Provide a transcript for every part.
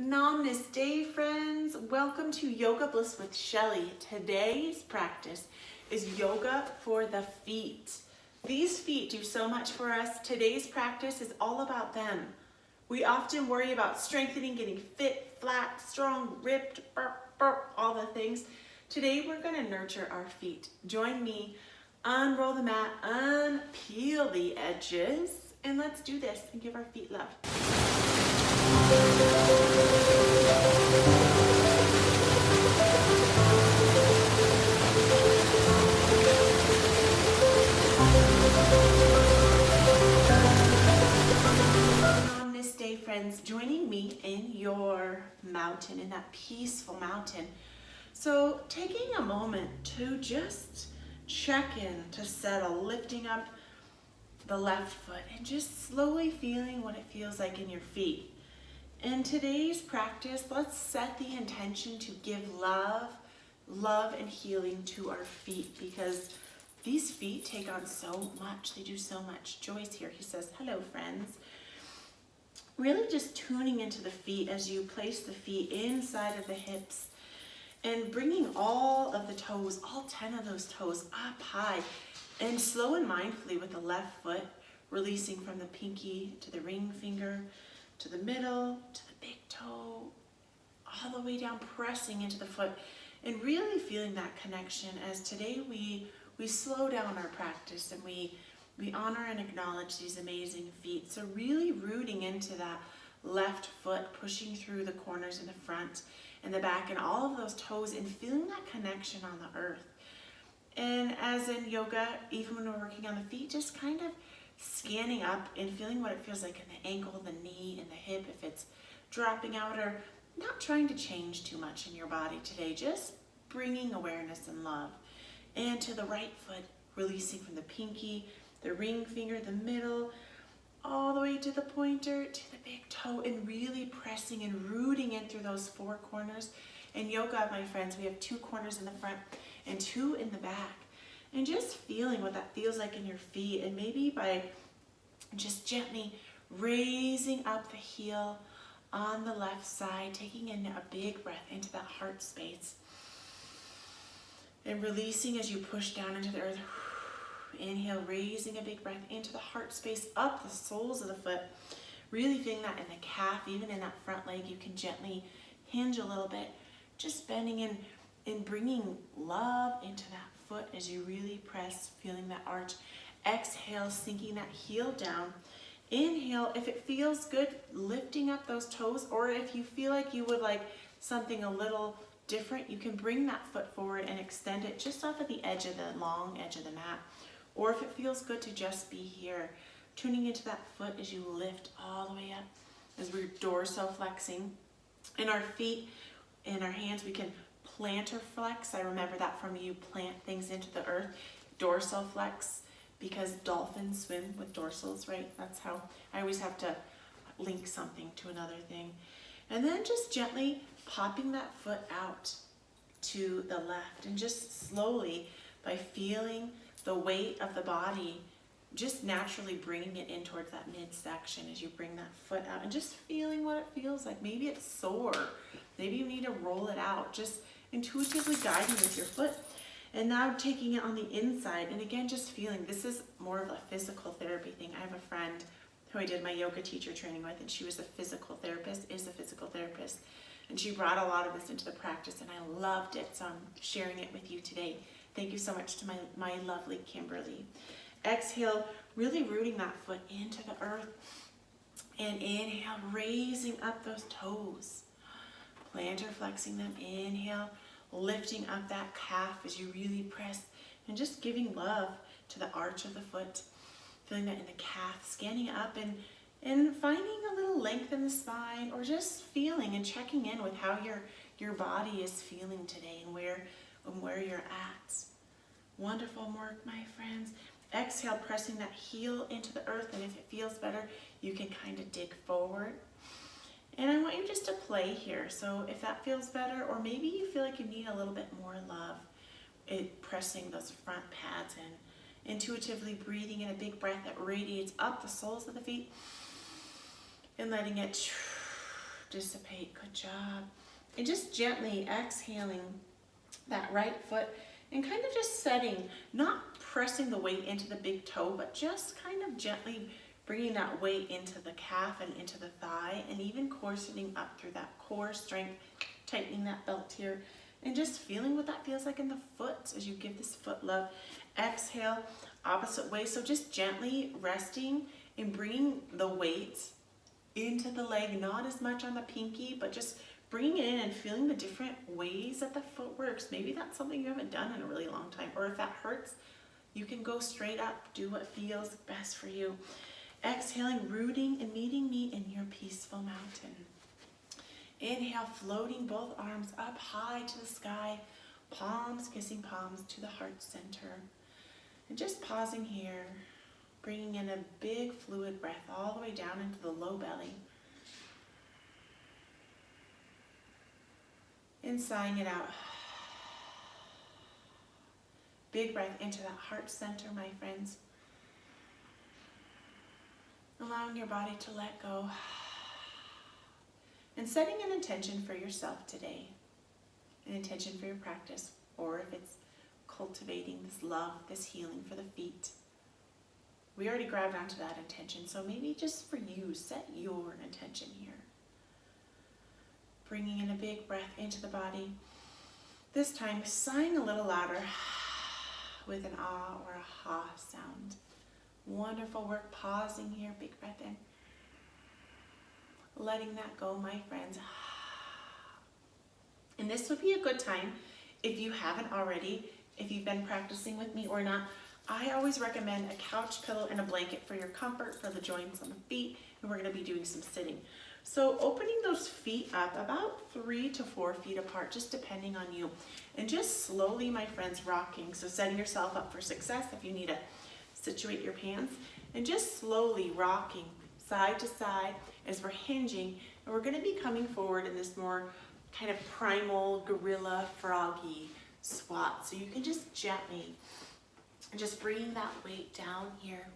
Namaste, friends. Welcome to Yoga Bliss with Shelly. Today's practice is yoga for the feet. These feet do so much for us. Today's practice is all about them. We often worry about strengthening, getting fit, flat, strong, ripped, all the things. Today we're going to nurture our feet. Join me, unroll the mat, unpeel the edges, and let's do this and give our feet love. Namaste, friends. Joining me in your mountain, in that peaceful mountain. So taking a moment to just check in, to settle, lifting up the left foot and just slowly feeling what it feels like in your feet. In today's practice, let's set the intention to give love and healing to our feet, because these feet take on so much. They do so much. Joy's here. He says, hello, friends. Really just tuning into the feet as you place the feet inside of the hips and bringing all of the toes, all 10 of those toes up high, and slow and mindfully with the left foot, releasing from the pinky to the ring finger, to the middle, to the big toe, all the way down, pressing into the foot, and really feeling that connection as today we slow down our practice and we honor and acknowledge these amazing feet. So really rooting into that left foot, pushing through the corners in the front and the back and all of those toes, and feeling that connection on the earth. And as in yoga, even when we're working on the feet, just kind of scanning up and feeling what it feels like in the ankle, the knee, and the hip, if it's dropping out, or not trying to change too much in your body today, just bringing awareness and love. And to the right foot, releasing from the pinky, the ring finger, the middle, all the way to the pointer, to the big toe, and really pressing and rooting in through those four corners. In yoga, my friends, we have 2 corners in the front and 2 in the back. And just feeling what that feels like in your feet, and maybe by just gently raising up the heel on the left side, taking in a big breath into that heart space, and releasing as you push down into the earth. Inhale, raising a big breath into the heart space, up the soles of the foot, really feeling that in the calf, even in that front leg. You can gently hinge a little bit, just bending in and bringing love into that foot as you really press, feeling that arch. Exhale, sinking that heel down. Inhale, if it feels good, lifting up those toes, or if you feel like you would like something a little different, you can bring that foot forward and extend it just off of the edge of the long edge of the mat. Or if it feels good to just be here, tuning into that foot as you lift all the way up, as we're dorsiflexing. In our feet, in our hands, we can plantar flex. I remember that from you plant things into the earth. Dorsal flex, because dolphins swim with dorsals, right? That's how I always have to link something to another thing. And then just gently popping that foot out to the left, and just slowly, by feeling the weight of the body, just naturally bringing it in towards that midsection as you bring that foot out, and just feeling what it feels like. Maybe it's sore. Maybe you need to roll it out. Just intuitively guiding with your foot. And now taking it on the inside, and again, just feeling, this is more of a physical therapy thing. I have a friend who I did my yoga teacher training with, and she was a physical therapist, and she brought a lot of this into the practice, and I loved it, so I'm sharing it with you today. Thank you so much to my lovely Kimberly. Exhale, really rooting that foot into the earth, and inhale, raising up those toes, plantar flexing them. Inhale, lifting up that calf as you really press, and just giving love to the arch of the foot, feeling that in the calf, scanning up and finding a little length in the spine, or just feeling and checking in with how your body is feeling today and where you're at. Wonderful work, my friends. Exhale, pressing that heel into the earth, and if it feels better, you can kind of dig forward. And I want you just to play here. So if that feels better, or maybe you feel like you need a little bit more love, pressing those front pads in, intuitively breathing in a big breath that radiates up the soles of the feet, and letting it dissipate. Good job. And just gently exhaling that right foot and kind of just setting, not pressing the weight into the big toe, but just kind of gently bringing that weight into the calf and into the thigh, and even corseting up through that core strength, tightening that belt here, and just feeling what that feels like in the foot as you give this foot love. Exhale, opposite way. So just gently resting and bringing the weight into the leg, not as much on the pinky, but just bringing it in and feeling the different ways that the foot works. Maybe that's something you haven't done in a really long time, or if that hurts, you can go straight up, do what feels best for you. Exhaling, rooting and meeting me in your peaceful mountain. Inhale, floating both arms up high to the sky, palms kissing palms to the heart center. And just pausing here, bringing in a big fluid breath all the way down into the low belly. And sighing it out. Big breath into that heart center, my friends. Allowing your body to let go. And setting an intention for yourself today. An intention for your practice, or if it's cultivating this love, this healing for the feet. We already grabbed onto that intention, so maybe just for you, set your intention here. Bringing in a big breath into the body. This time, sighing a little louder with an ah or a ha sound. Wonderful work. Pausing here, big breath in. Letting that go, my friends. And this would be a good time, if you haven't already, if you've been practicing with me or not, I always recommend a couch pillow and a blanket for your comfort, for the joints on the feet, and we're going to be doing some sitting. So opening those feet up about 3 to 4 feet apart, just depending on you. And just slowly, my friends, rocking. So setting yourself up for success if you need to situate your pants. And just slowly rocking side to side as we're hinging. And we're going to be coming forward in this more kind of primal, gorilla, froggy squat. So you can just gently, just bring that weight down here.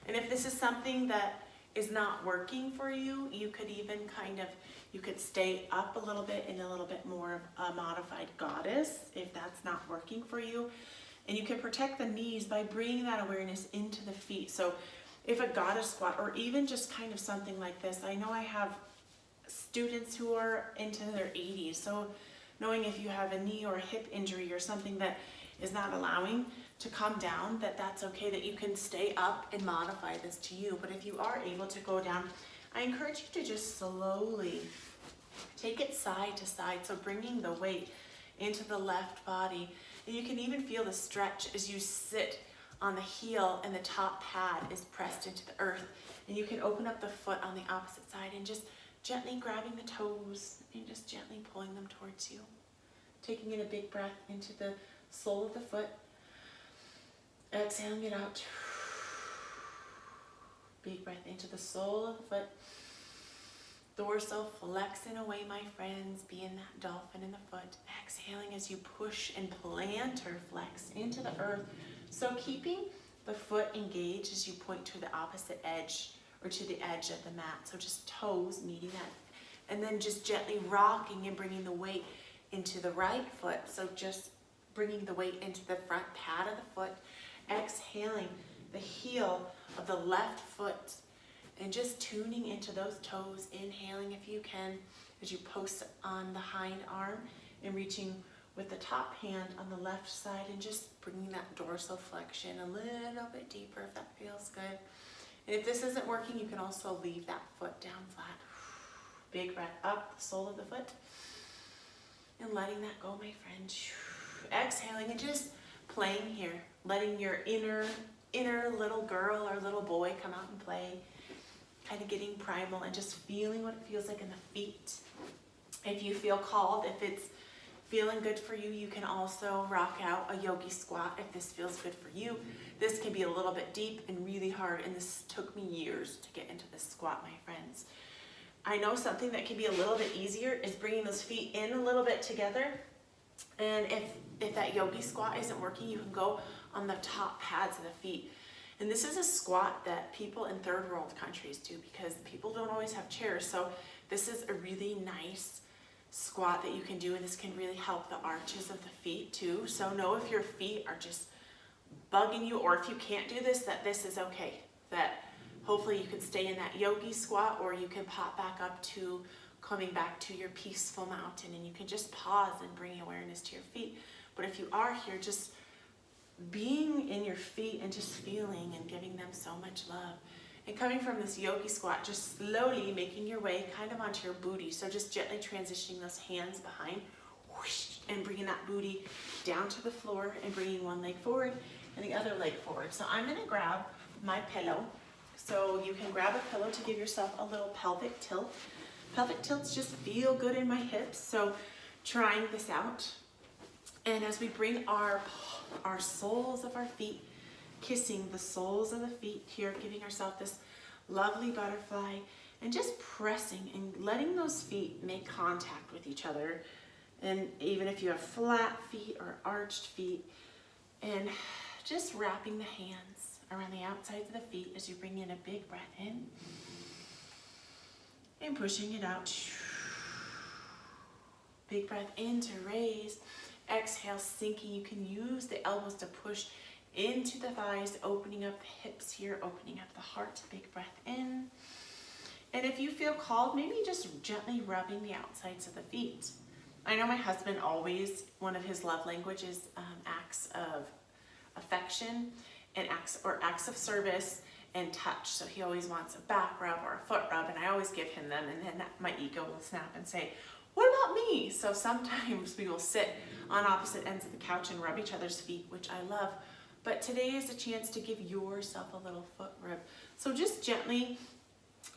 And if this is something that is not working for you, you could even you could stay up a little bit in a little bit more of a modified goddess if that's not working for you. And you can protect the knees by bringing that awareness into the feet. So if a goddess squat, or even just kind of something like this, I know I have students who are into their 80s, so knowing if you have a knee or a hip injury or something that is not allowing to come down, that's okay, that you can stay up and modify this to you. But if you are able to go down, I encourage you to just slowly take it side to side, so bringing the weight into the left body. And you can even feel the stretch as you sit on the heel and the top pad is pressed into the earth. And you can open up the foot on the opposite side and just gently grabbing the toes and just gently pulling them towards you. Taking in a big breath into the sole of the foot. Exhaling it out. Big breath into the sole of the foot. Dorsal flexing away, my friends, being that dolphin in the foot. Exhaling as you push and plantar flex into the earth. So keeping the foot engaged as you point to the opposite edge, or to the edge of the mat. So just toes meeting that. And then just gently rocking and bringing the weight into the right foot. So just bringing the weight into the front pad of the foot. Exhaling the heel of the left foot. And just tuning into those toes. Inhaling if you can as you post on the hind arm. And reaching with the top hand on the left side. And just bringing that dorsal flexion a little bit deeper if that feels good. And if this isn't working, you can also leave that foot down flat. Big breath up, the sole of the foot. And letting that go, my friend. Exhaling and just playing here. Letting your inner little girl or little boy come out and play. Kind of getting primal and just feeling what it feels like in the feet. If you feel called, if it's feeling good for you, you can also rock out a yogi squat if this feels good for you. This can be a little bit deep and really hard, and this took me years to get into this squat, my friends. I know something that can be a little bit easier is bringing those feet in a little bit together. And if that yogi squat isn't working, you can go on the top pads of the feet. And this is a squat that people in third world countries do because people don't always have chairs. So This is a really nice squat that you can do, and this can really help the arches of the feet too. So know if your feet are just bugging you, or if you can't do this, that this is okay. That hopefully you can stay in that yogi squat, or you can pop back up to coming back to your peaceful mountain, and you can just pause and bring awareness to your feet. But if you are here, just being in your feet and just feeling and giving them so much love. And coming from this yogi squat, just slowly making your way kind of onto your booty. So just gently transitioning those hands behind, whoosh, and bringing that booty down to the floor and bringing one leg forward and the other leg forward. So I'm gonna grab my pillow. So you can grab a pillow to give yourself a little pelvic tilt. Pelvic tilts just feel good in my hips, so trying this out. And as we bring our soles of our feet, kissing the soles of the feet here, giving ourselves this lovely butterfly, and just pressing and letting those feet make contact with each other. And even if you have flat feet or arched feet, and just wrapping the hands around the outsides of the feet as you bring in a big breath in and pushing it out. Big breath in to raise. Exhale, sinking. You can use the elbows to push into the thighs, opening up the hips here, opening up the heart. Big breath in. And if you feel called, maybe just gently rubbing the outsides of the feet. I know my husband always, one of his love languages, acts of affection and acts of service and touch. So he always wants a back rub or a foot rub, and I always give him them, and then my ego will snap and say, what about me? So sometimes we will sit on opposite ends of the couch and rub each other's feet, which I love. But today is a chance to give yourself a little foot rub. So just gently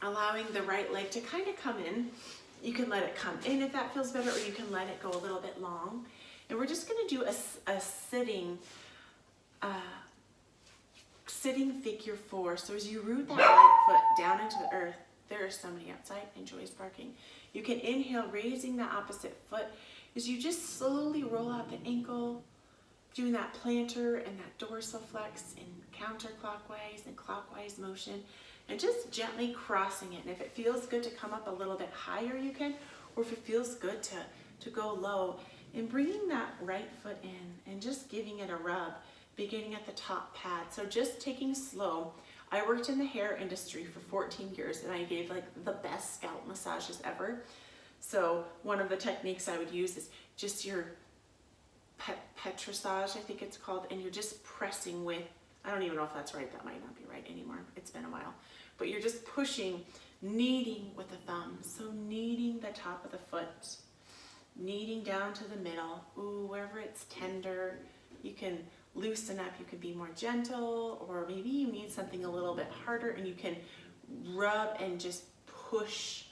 allowing the right leg to kind of come in. You can let it come in if that feels better, or you can let it go a little bit long. And we're just gonna do a sitting figure four. So as you root that right foot down into the earth, there is somebody outside and Joy's barking. You can inhale, raising the opposite foot as you just slowly roll out the ankle, doing that plantar and that dorsal flex in counterclockwise and clockwise motion, and just gently crossing it. And if it feels good to come up a little bit higher, you can, or if it feels good to go low, and bringing that right foot in and just giving it a rub, beginning at the top pad. So just taking slow. I worked in the hair industry for 14 years, and I gave like the best scalp massages ever. So one of the techniques I would use is just your petrissage, I think it's called, and you're just pressing with, I don't even know if that's right, that might not be right anymore, it's been a while, but you're just pushing, kneading with the thumb. So kneading the top of the foot, kneading down to the middle. Ooh, wherever it's tender, you can loosen up, you can be more gentle, or maybe you need something a little bit harder, and you can rub and just push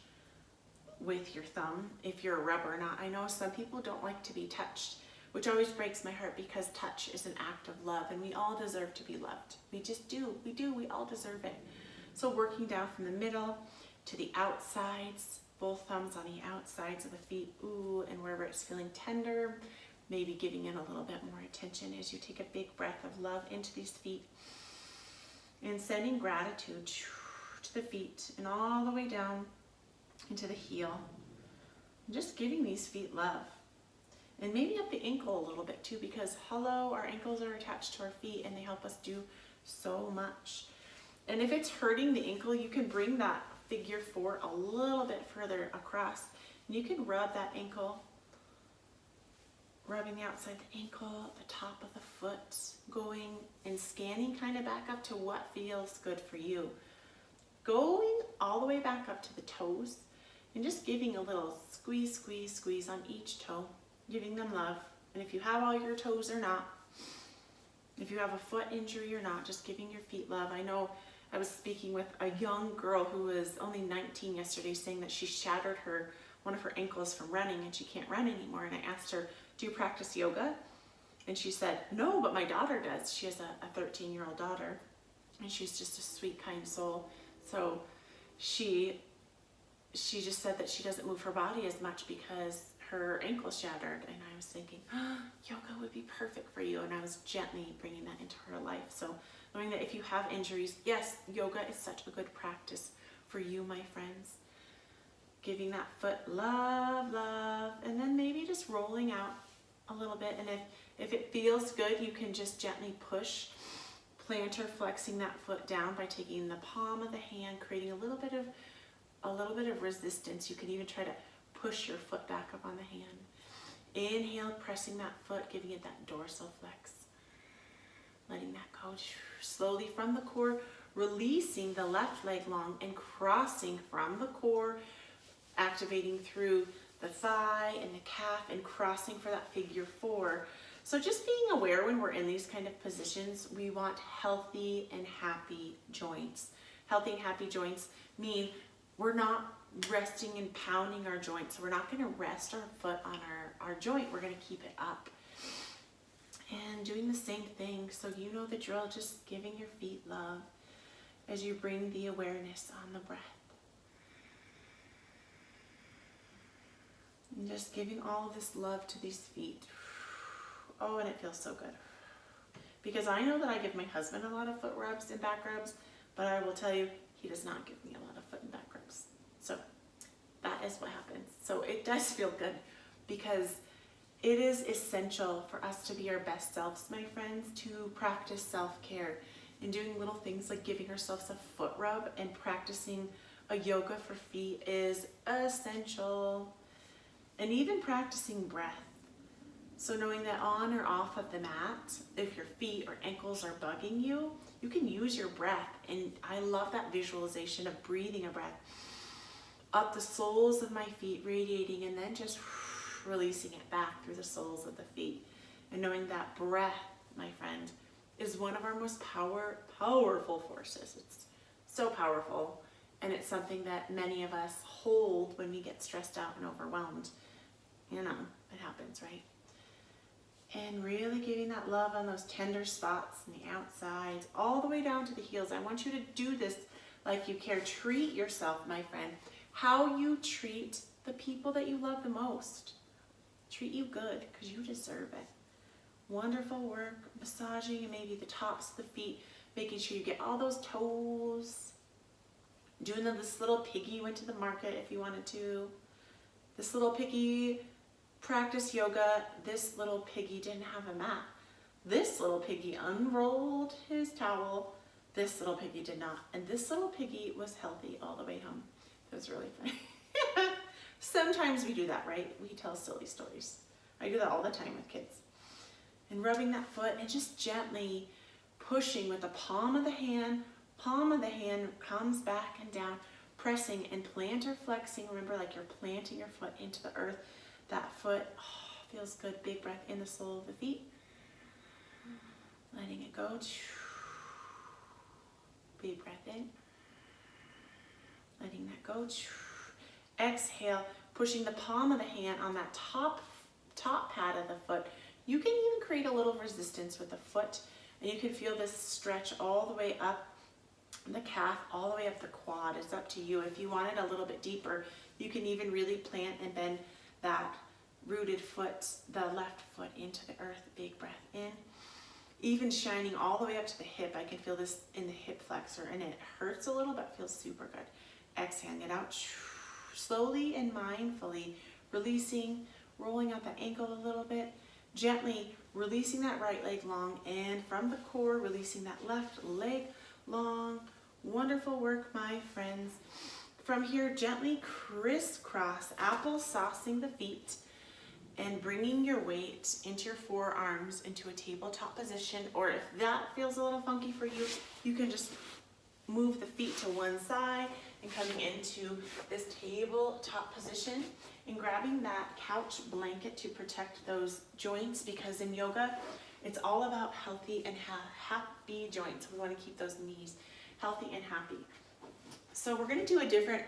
with your thumb if you're a rubber or not. I know some people don't like to be touched, which always breaks my heart, because touch is an act of love, and we all deserve to be loved. We just do, we all deserve it. So working down from the middle to the outsides, both thumbs on the outsides of the feet, ooh, and wherever it's feeling tender, maybe giving it a little bit more attention as you take a big breath of love into these feet, and sending gratitude to the feet and all the way down into the heel. And just giving these feet love. And maybe up the ankle a little bit too, because hello, our ankles are attached to our feet and they help us do so much. And if it's hurting the ankle, you can bring that figure four a little bit further across. And you can rub that ankle, rubbing the outside of the ankle, the top of the foot, going and scanning kind of back up to what feels good for you. Going all the way back up to the toes and just giving a little squeeze, squeeze, squeeze on each toe, giving them love. And if you have all your toes or not, if you have a foot injury or not, just giving your feet love. I know I was speaking with a young girl who was only 19 yesterday, saying that she shattered one of her ankles from running and she can't run anymore. And I asked her, do you practice yoga? And she said, no, but my daughter does. She has a 13-year-old daughter, and she's just a sweet, kind soul. So she just said that she doesn't move her body as much because her ankle shattered. And I was thinking, oh, yoga would be perfect for you. And I was gently bringing that into her life. So knowing that if you have injuries, yes, yoga is such a good practice for you, my friends. Giving that foot love, love, and then maybe just rolling out a little bit. And if it feels good, you can just gently push, plantar flexing that foot down by taking the palm of the hand, creating a little bit of resistance. You can even try to push your foot back up on the hand. Inhale, pressing that foot, giving it that dorsal flex. Letting that go slowly from the core, releasing the left leg long and crossing from the core, activating through the thigh and the calf and crossing for that figure four. So just being aware when we're in these kind of positions, we want healthy and happy joints. Healthy and happy joints mean we're not resting and pounding our joints. We're not going to rest our foot on our joint. We're going to keep it up. And doing the same thing. So you know the drill, just giving your feet love as you bring the awareness on the breath. And just giving all of this love to these feet. Oh, and it feels so good. Because I know that I give my husband a lot of foot rubs and back rubs, but I will tell you, he does not give me a lot of foot and back rubs. So that is what happens. So it does feel good because it is essential for us to be our best selves, my friends, to practice self-care and doing little things like giving ourselves a foot rub and practicing a yoga for feet is essential. And even practicing breath. So knowing that on or off of the mat, if your feet or ankles are bugging you, you can use your breath. And I love that visualization of breathing a breath up the soles of my feet, radiating, and then just releasing it back through the soles of the feet. And knowing that breath, my friend, is one of our most powerful forces. It's so powerful. And it's something that many of us hold when we get stressed out and overwhelmed. You know, it happens, right? And really giving that love on those tender spots on the outsides, all the way down to the heels. I want you to do this like you care. Treat yourself, my friend, how you treat the people that you love the most. Treat you good, because you deserve it. Wonderful work, massaging maybe the tops of the feet, making sure you get all those toes. Doing this little piggy went to the market if you wanted to. This little piggy practiced yoga. This little piggy didn't have a mat. This little piggy unrolled his towel. This little piggy did not. And this little piggy was healthy all the way home. It was really funny. Sometimes we do that, right? We tell silly stories. I do that all the time with kids. And rubbing that foot and just gently pushing with the palm of the hand comes back and down, pressing and plantar flexing. Remember, like you're planting your foot into the earth. That foot feels good. Big breath in the sole of the feet. Letting it go. Big breath in. Letting that go. Exhale, pushing the palm of the hand on that top pad of the foot. You can even create a little resistance with the foot, and you can feel this stretch all the way up the calf, all the way up the quad. It's up to you. If you want it a little bit deeper, you can even really plant and bend that rooted foot, the left foot, into the earth. Big breath in. Even shining all the way up to the hip. I can feel this in the hip flexor, and it hurts a little, but feels super good. Exhaling it out. Slowly and mindfully releasing, rolling out the ankle a little bit. Gently releasing that right leg long, and from the core, releasing that left leg long. Wonderful work, my friends. From here, gently crisscross, applesaucing the feet and bringing your weight into your forearms into a tabletop position. Or if that feels a little funky for you, you can just move the feet to one side and coming into this tabletop position and grabbing that couch blanket to protect those joints, because in yoga, it's all about healthy and happy joints. We want to keep those knees healthy and happy. So we're going to do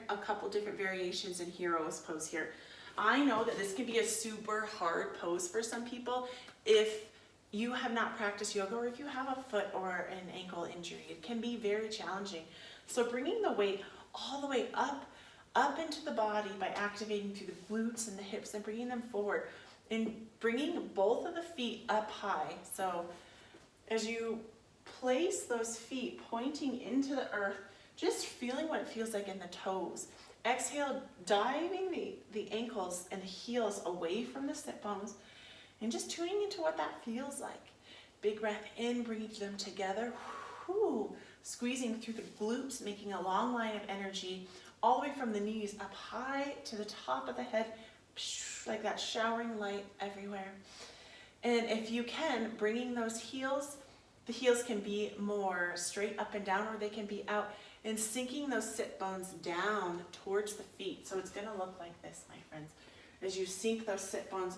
a couple different variations in hero's pose here. I know that this can be a super hard pose for some people if you have not practiced yoga, or if you have a foot or an ankle injury. It can be very challenging. So bringing the weight all the way up into the body by activating through the glutes and the hips and bringing them forward and bringing both of the feet up high. So as you place those feet pointing into the earth, just feeling what it feels like in the toes. Exhale, diving the ankles and the heels away from the sit bones and just tuning into what that feels like. Big breath in, bringing them together. Whew. Squeezing through the glutes, making a long line of energy all the way from the knees up high to the top of the head, like that showering light everywhere. And if you can, bringing those heels, the heels can be more straight up and down, or they can be out, and sinking those sit bones down towards the feet. So it's going to look like this, my friends, as you sink those sit bones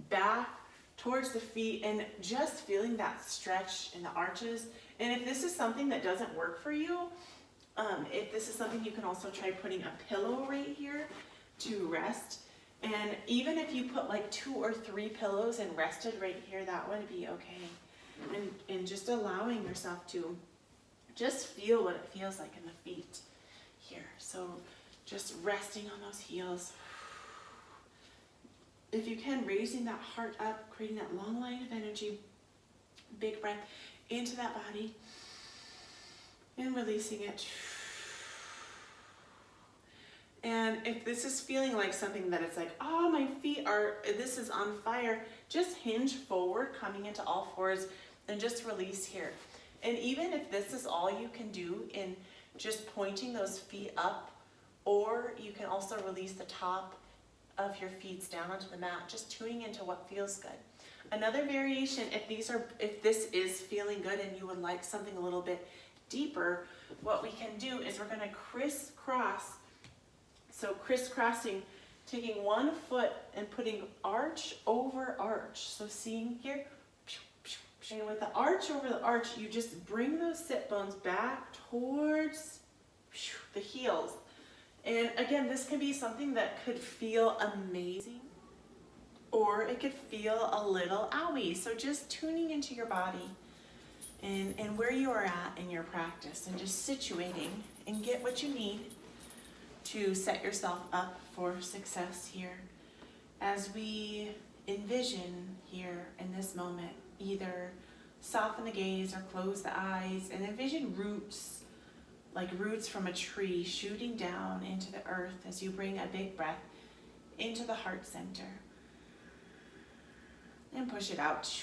back towards the feet and just feeling that stretch in the arches. And if this is something that doesn't work for you, if this is something, you can also try putting a pillow right here to rest. And even if you put like 2 or 3 pillows and rested right here, that would be okay. And just allowing yourself to just feel what it feels like in the feet here. So just resting on those heels. If you can, raising that heart up, creating that long line of energy. Big breath into that body and releasing it. And if this is feeling like something that it's like, oh, my feet are, this is on fire, just hinge forward, coming into all fours, and just release here. And even if this is all you can do in just pointing those feet up, or you can also release the top of your feet down onto the mat, just tuning into what feels good. Another variation, if this is feeling good and you would like something a little bit deeper, what we can do is we're going to crisscross. So crisscrossing, taking one foot and putting arch over arch. So seeing here, and with the arch over the arch, you just bring those sit bones back towards the heels. And again, this can be something that could feel amazing, or it could feel a little owie. So just tuning into your body and where you are at in your practice, and just situating and get what you need to set yourself up for success here. As we envision here in this moment, either soften the gaze or close the eyes and envision roots, like roots from a tree shooting down into the earth as you bring a big breath into the heart center and push it out.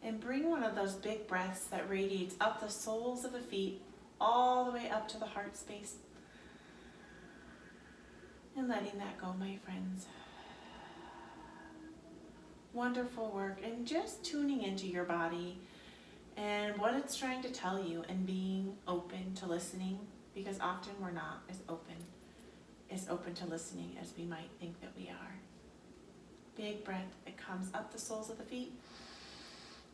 And bring one of those big breaths that radiates up the soles of the feet all the way up to the heart space. And letting that go, my friends. Wonderful work. And just tuning into your body and what it's trying to tell you, and being open to listening, because often we're not as open to listening as we might think that we are. Big breath. It comes up the soles of the feet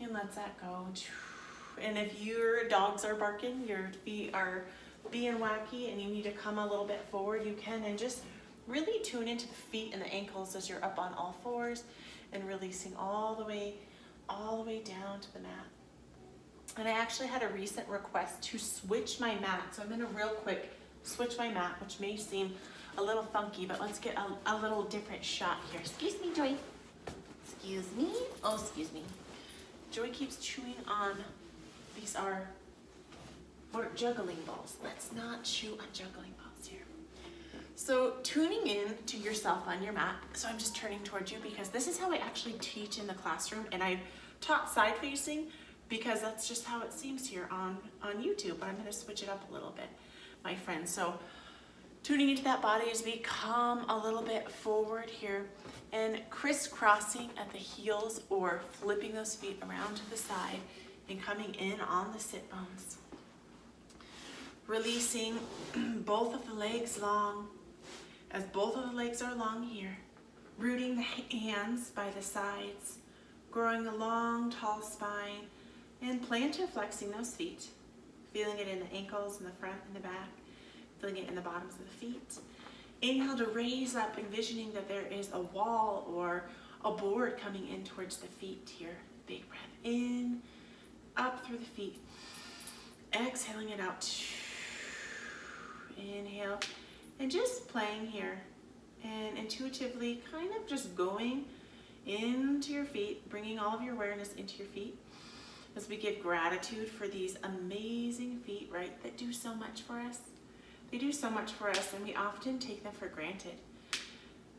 and lets that go. And if your dogs are barking, your feet are being wacky, and you need to come a little bit forward, you can, and just really tune into the feet and the ankles as you're up on all fours and releasing all the way down to the mat. And I actually had a recent request to switch my mat, so I'm going to real quick switch my mat, which may seem a little funky, but let's get a little different shot here. Excuse me, Joy. Excuse me. Oh, excuse me. Joy keeps chewing on, these are juggling balls. Let's not chew on juggling balls here. So tuning in to yourself on your mat. So I'm just turning towards you because this is how I actually teach in the classroom, and I taught side facing because that's just how it seems here on YouTube, but I'm going to switch it up a little bit, my friends. So tuning into that body as we come a little bit forward here and crisscrossing at the heels, or flipping those feet around to the side and coming in on the sit bones. Releasing both of the legs long, as both of the legs are long here. Rooting the hands by the sides, growing a long, tall spine, and plantar flexing those feet. Feeling it in the ankles, in the front and the back. Feeling it in the bottoms of the feet. Inhale to raise up, envisioning that there is a wall or a board coming in towards the feet here. Big breath in, up through the feet. Exhaling it out. Inhale, and just playing here. And intuitively kind of just going into your feet, bringing all of your awareness into your feet. As we give gratitude for these amazing feet, right, that do so much for us. They do so much for us, and we often take them for granted.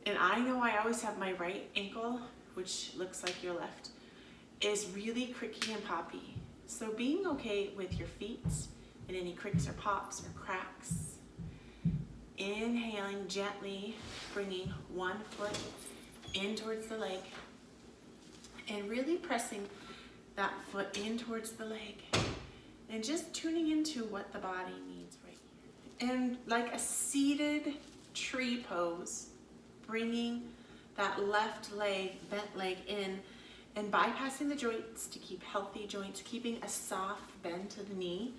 And I know I always have my right ankle, which looks like your left, is really cricky and poppy. So being okay with your feet and any cricks or pops or cracks. Inhaling gently, bringing one foot in towards the leg and really pressing that foot in towards the leg and just tuning into what the body needs right here. And like a seated tree pose, bringing that left leg, bent leg in and bypassing the joints to keep healthy joints, keeping a soft bend to the knee.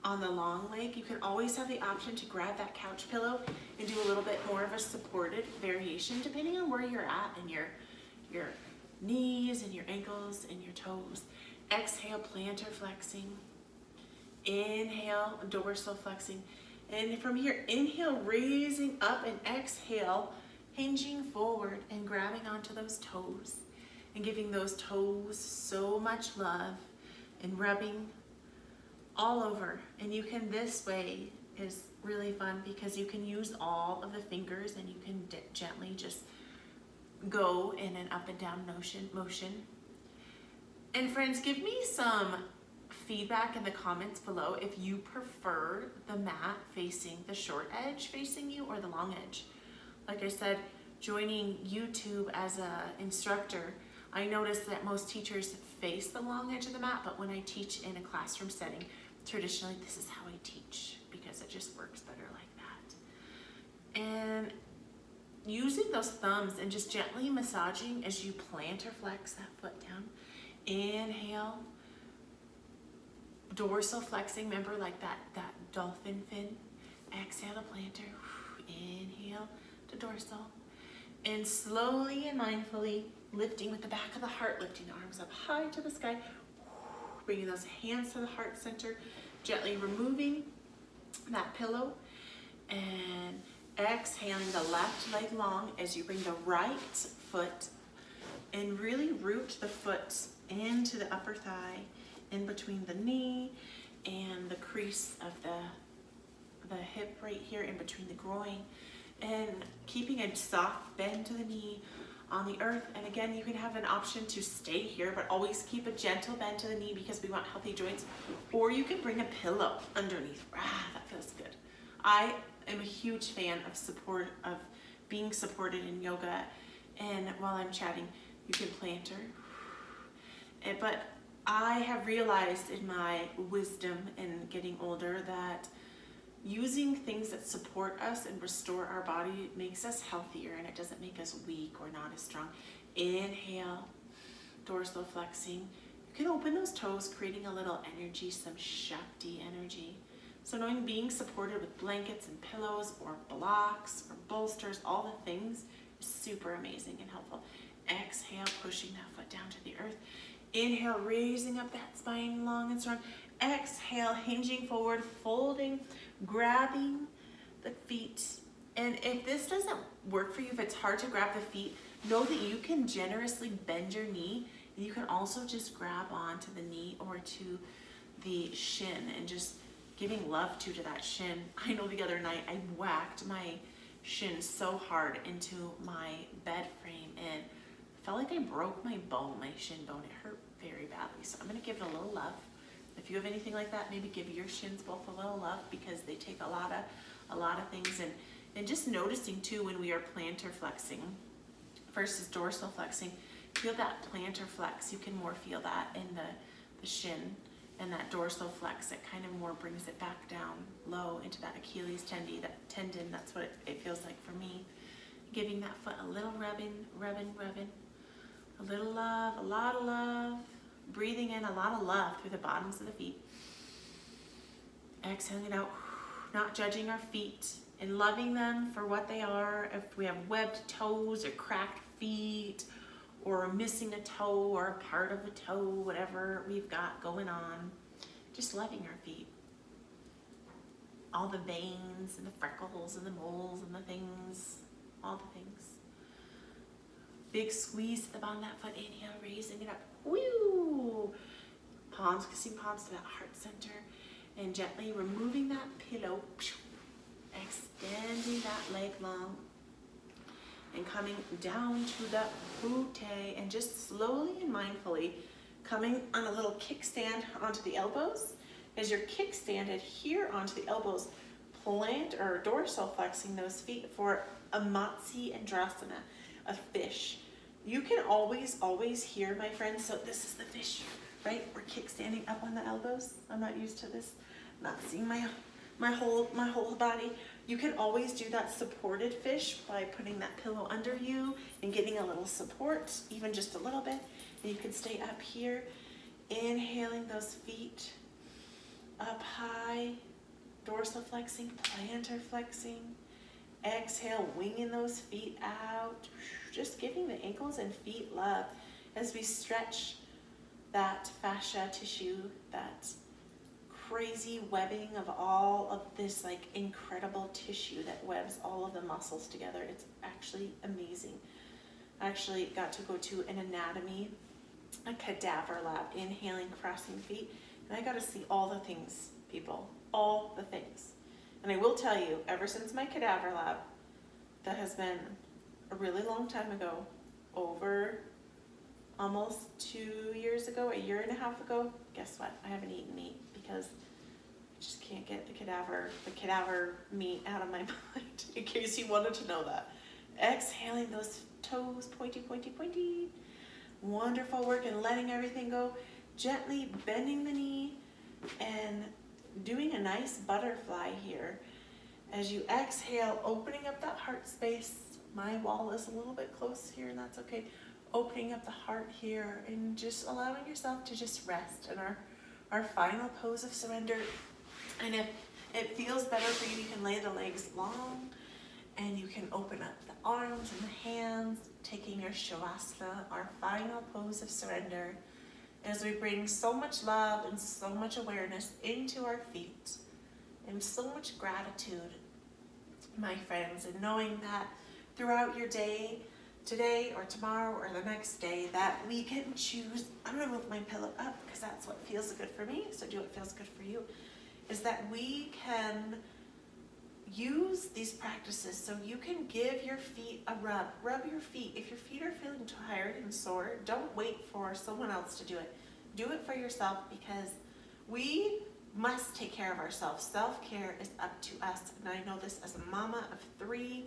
On the long leg, you can always have the option to grab that couch pillow and do a little bit more of a supported variation depending on where you're at and your knees and your ankles and your toes. Exhale, plantar flexing. Inhale, dorsal flexing. And from here, inhale, raising up, and exhale, hinging forward and grabbing onto those toes and giving those toes so much love and rubbing all over. And you can, this way is really fun because you can use all of the fingers and you can gently just go in an up and down motion. And friends, give me some feedback in the comments below if you prefer the mat facing the short edge facing you or the long edge. Like I said, joining YouTube as an instructor, I noticed that most teachers face the long edge of the mat, but when I teach in a classroom setting, traditionally this is how I teach because it just works better like that. And using those thumbs and just gently massaging as you plantar flex that foot down. Inhale, dorsal flexing, remember like that dolphin fin. Exhale to plantar, inhale to dorsal. And slowly and mindfully lifting with the back of the heart, lifting the arms up high to the sky, bringing those hands to the heart center, gently removing that pillow, and exhaling the left leg long as you bring the right foot and really root the foot into the upper thigh, in between the knee and the crease of the hip right here, in between the groin, and keeping a soft bend to the knee on the earth. And again, you can have an option to stay here, but always keep a gentle bend to the knee because we want healthy joints. Or you can bring a pillow underneath. That feels good. I am a huge fan of being supported in yoga. And while I'm chatting, you can plantar. But I have realized in my wisdom and getting older that using things that support us and restore our body makes us healthier, and it doesn't make us weak or not as strong. Inhale, dorsal flexing. You can open those toes, creating a little energy, some Shakti energy. So knowing being supported with blankets and pillows or blocks or bolsters, all the things, is super amazing and helpful. Exhale, pushing that foot down to the earth. Inhale, raising up that spine long and strong. Exhale, hinging forward, folding, grabbing the feet. And if this doesn't work for you, if it's hard to grab the feet, know that you can generously bend your knee, and you can also just grab onto the knee or to the shin and just giving love to that shin. I know the other night I whacked my shin so hard into my bed frame and felt like I broke my bone, my shin bone. It hurt very badly. So I'm gonna give it a little love. If you have anything like that, maybe give your shins both a little love because they take a lot of things. And just noticing too when we are plantar flexing versus dorsal flexing, feel that plantar flex. You can more feel that in the shin, and that dorsal flex, it kind of more brings it back down low into that Achilles tendon. That's what it feels like for me. Giving that foot a little rubbing. A little love, a lot of love. Breathing in a lot of love through the bottoms of the feet. Exhaling it out, not judging our feet and loving them for what they are. If we have webbed toes or cracked feet or missing a toe or a part of a toe, whatever we've got going on, just loving our feet. All the veins and the freckles and the moles and the things, all the things. Big squeeze at the bottom of that foot. Inhale, raising it up. Woo! Palms, kissing palms to that heart center. And gently removing that pillow. extending that leg long and coming down to the boot, and just slowly and mindfully coming on a little kickstand onto the elbows. As you're kickstanded here onto the elbows, plant or dorsal flexing those feet for a Matsya Andrasana, a fish. You can always hear, my friends, so this is the fish, right? We're kickstanding up on the elbows. I'm not used to this, not seeing my whole body. You can always do that supported fish by putting that pillow under you and getting a little support, even just a little bit. And you can stay up here, inhaling those feet up high, dorsal flexing, plantar flexing. Exhale, winging those feet out, just giving the ankles and feet love as we stretch that fascia tissue, that crazy webbing of all of this like incredible tissue that webs all of the muscles together. It's actually amazing. I actually got to go to an anatomy, a cadaver lab, inhaling, crossing feet, and I got to see all the things, people, all the things. And I will tell you, ever since my cadaver lab, that has been a really long time ago, over almost 2 years ago, a year and a half ago, guess what? I haven't eaten meat because I just can't get the cadaver meat out of my mind, in case you wanted to know that. Exhaling those toes, pointy, pointy, pointy. Wonderful work, and letting everything go. Gently bending the knee and doing a nice butterfly here. As you exhale, opening up that heart space. My wall is a little bit close here, and that's okay. Opening up the heart here and just allowing yourself to just rest in our final pose of surrender. And if it feels better for you, you can lay the legs long and you can open up the arms and the hands, taking your Shavasana, our final pose of surrender, as we bring so much love and so much awareness into our feet and so much gratitude, my friends, and knowing that throughout your day, today or tomorrow or the next day, that we can choose. I'm going to move my pillow up because that's what feels good for me, so do what feels good for you, is that we can use these practices so you can give your feet a rub. Rub your feet. If your feet are feeling tired and sore, don't wait for someone else to do it. Do it for yourself, because we must take care of ourselves. Self-care is up to us. And I know this as a mama of 3,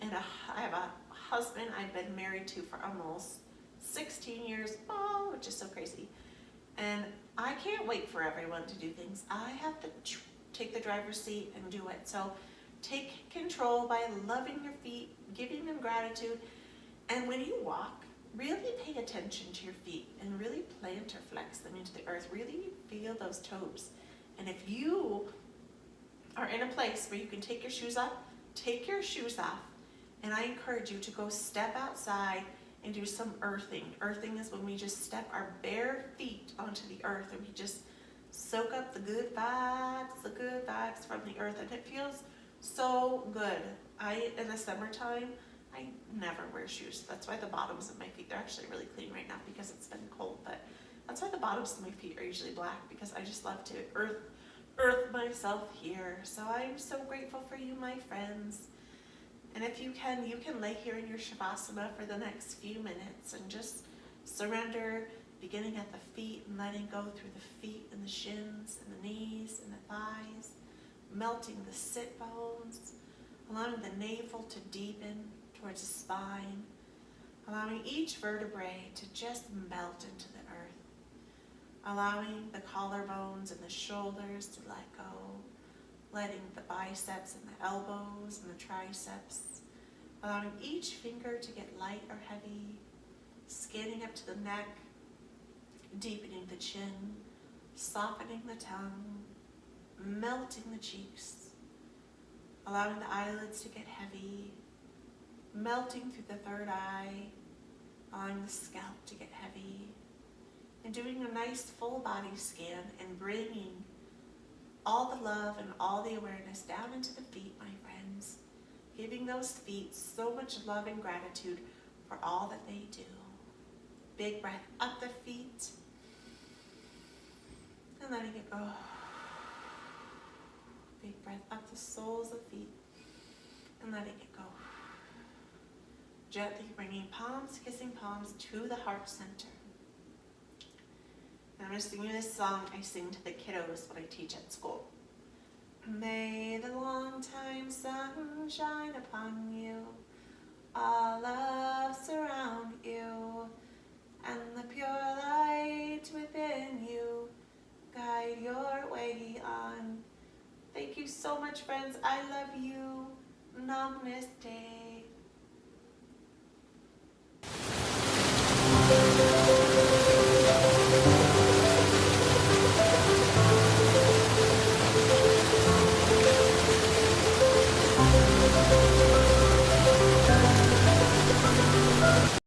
and I have a husband I've been married to for almost 16 years, which is so crazy. And I can't wait for everyone to do things. I have to take the driver's seat and do it. So take control by loving your feet, giving them gratitude. And when you walk, really pay attention to your feet and really plantar flex them into the earth. Really feel those toes. And if you are in a place where you can take your shoes off, take your shoes off. And I encourage you to go step outside and do some earthing. Earthing is when we just step our bare feet onto the earth and we just soak up the good vibes from the earth. And it feels so good. In the summertime, I never wear shoes. That's why the bottoms of my feet, they're actually really clean right now because it's been cold, but that's why the bottoms of my feet are usually black, because I just love to earth myself here. So I'm so grateful for you, my friends. And if you can lay here in your Shavasana for the next few minutes and just surrender, beginning at the feet and letting go through the feet and the shins and the knees and the thighs, melting the sit bones, allowing the navel to deepen towards the spine, allowing each vertebrae to just melt into the earth, allowing the collarbones and the shoulders to let go, letting the biceps and the elbows and the triceps, allowing each finger to get light or heavy, scanning up to the neck, deepening the chin, softening the tongue, melting the cheeks, allowing the eyelids to get heavy, melting through the third eye, allowing the scalp to get heavy, and doing a nice full body scan and bringing all the love and all the awareness down into the feet, my friends, giving those feet so much love and gratitude for all that they do. Big breath up the feet and letting it go. Big breath up the soles of feet. and letting it go. Gently bringing palms, kissing palms to the heart center. And I'm going to sing you this song I sing to the kiddos when I teach at school. May the long time sun shine upon you, all love surround you, and the pure light within you guide your way on. Thank you so much, friends. I love you. Namaste.